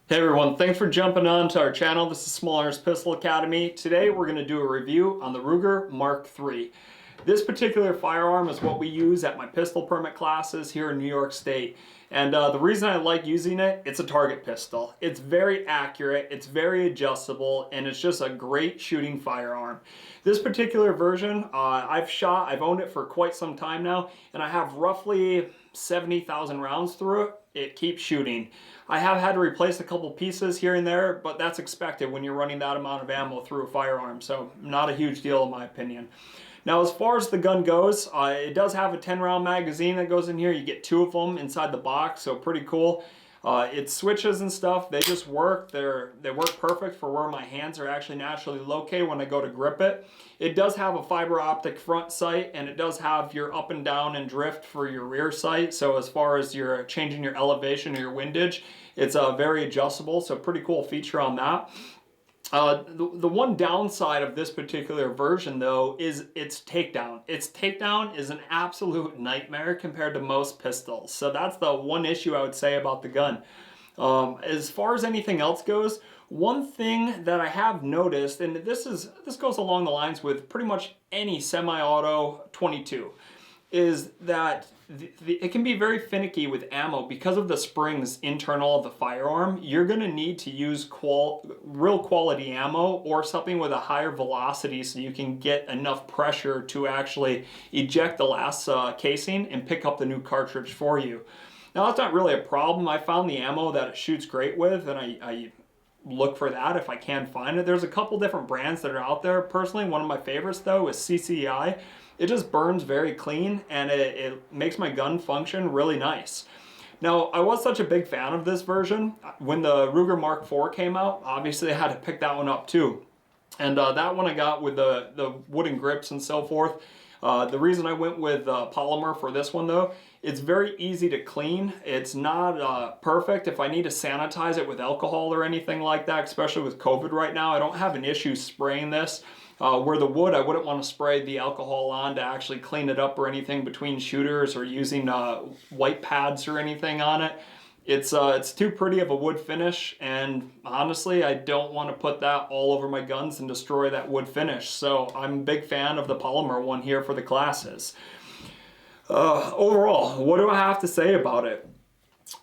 Hey everyone, thanks for jumping on to our channel. This is Small Arms Pistol Academy. Today we're going to do a review on the Ruger MKlV. This particular firearm is what we use at my pistol permit classes here in New York State. And the reason I like using it, it's a target pistol. It's very accurate, it's very adjustable, and it's just a great shooting firearm. This particular version, I've owned it for quite some time now, and I have roughly 70,000 rounds through it. It keeps shooting. I have had to replace a couple pieces here and there, but that's expected when you're running that amount of ammo through a firearm, so not a huge deal in my opinion. Now, as far as the gun goes, it does have a 10-round magazine that goes in here. You get 2 of them inside the box, so pretty cool. Its switches and stuff, they just work. They work perfect for where my hands are actually naturally located when I go to grip it. It does have a fiber optic front sight, and it does have your up and down and drift for your rear sight. So as far as you're changing your elevation or your windage, it's very adjustable, so pretty cool feature on that. The one downside of this particular version though is its takedown. Its takedown is an absolute nightmare compared to most pistols. So that's the one issue I would say about the gun. As far as anything else goes, one thing that I have noticed, and this goes along the lines with pretty much any semi-auto 22, is that it can be very finicky with ammo because of the springs internal of the firearm. You're going to need to use real quality ammo or something with a higher velocity so you can get enough pressure to actually eject the last casing and pick up the new cartridge for you. Now, that's not really a problem. I found the ammo that it shoots great with, and I look for that if I can find it. There's a couple different brands that are out there. Personally, one of my favorites though is CCI. It just burns very clean, and it makes my gun function really nice. Now, I was such a big fan of this version. When the Ruger MKlV came out, obviously I had to pick that one up too. And that one I got with the wooden grips and so forth. The reason I went with polymer for this one though, it's very easy to clean. It's not perfect. If I need to sanitize it with alcohol or anything like that, especially with COVID right now, I don't have an issue spraying this. Where the wood, I wouldn't want to spray the alcohol on to actually clean it up or anything between shooters or using white pads or anything on it. It's too pretty of a wood finish, and honestly, I don't want to put that all over my guns and destroy that wood finish. So I'm a big fan of the polymer one here for the classes. Overall, what do I have to say about it?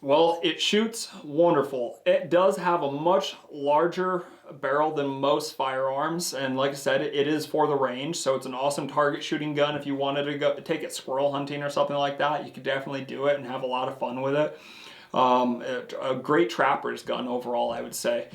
Well, it shoots wonderful. It does have a much larger barrel than most firearms, and like I said, it is for the range, so it's an awesome target shooting gun. If you wanted to go take it squirrel hunting or something like that, you could definitely do it and have a lot of fun with it. A great trapper's gun overall, I would say.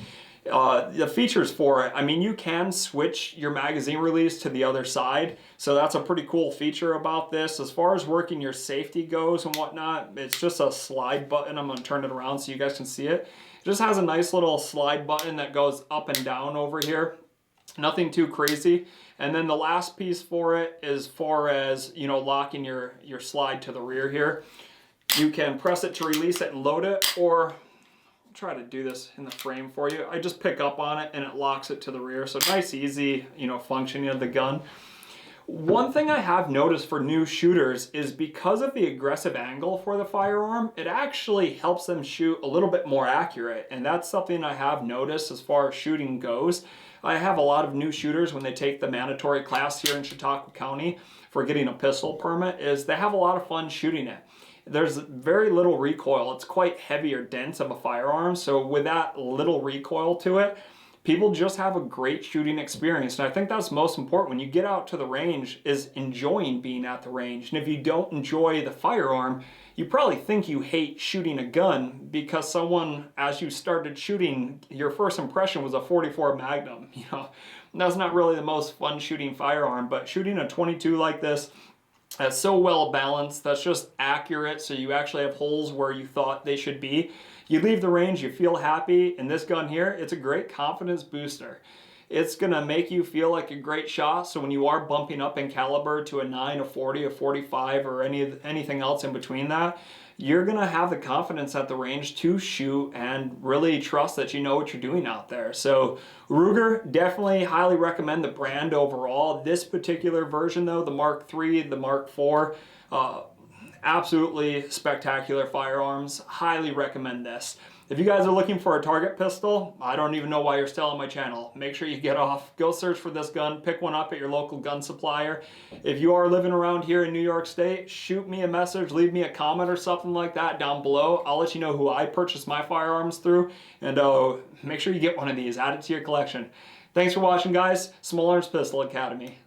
The features for it, I mean, you can switch your magazine release to the other side, so that's a pretty cool feature about this. As far as working your safety goes and whatnot, it's just a slide button. I'm going to turn it around so you guys can see it. It just has a nice little slide button that goes up and down over here. Nothing too crazy. And then the last piece for it, as far as, you know, locking your slide to the rear here, you can press it to release it and load it, or try to do this in the frame for you. I just pick up on it and it locks it to the rear. So nice, easy, you know, functioning of the gun. One thing I have noticed for new shooters is because of the aggressive angle for the firearm, it actually helps them shoot a little bit more accurate. And that's something I have noticed as far as shooting goes. I have a lot of new shooters when they take the mandatory class here in Chautauqua County for getting a pistol permit, is they have a lot of fun shooting it. There's very little recoil. It's quite heavy or dense of a firearm, so with that little recoil to it, people just have a great shooting experience. And I think that's most important when you get out to the range, is enjoying being at the range. And if you don't enjoy the firearm, you probably think you hate shooting a gun because someone, as you started shooting, your first impression was a 44 Magnum. You know, that's not really the most fun shooting firearm, but shooting a 22 like this, that's so well balanced, that's just accurate, so you actually have holes where you thought they should be. You leave the range, you feel happy, and this gun here, it's a great confidence booster. It's gonna make you feel like a great shot, so when you are bumping up in caliber to a 9, a 40, a 45, or anything else in between that, you're gonna have the confidence at the range to shoot and really trust that you know what you're doing out there. So Ruger, definitely highly recommend the brand overall. This particular version though, the Mark III, the Mark IV, Absolutely spectacular firearms. Highly recommend this. If you guys are looking for a target pistol, I don't even know why you're still on my channel. Make sure you get off, go search for this gun, pick one up at your local gun supplier. If you are living around here in New York State, shoot me a message, leave me a comment or something like that down below. I'll let you know who I purchased my firearms through, and make sure you get one of these, add it to your collection. Thanks for watching, guys. Small Arms Pistol Academy.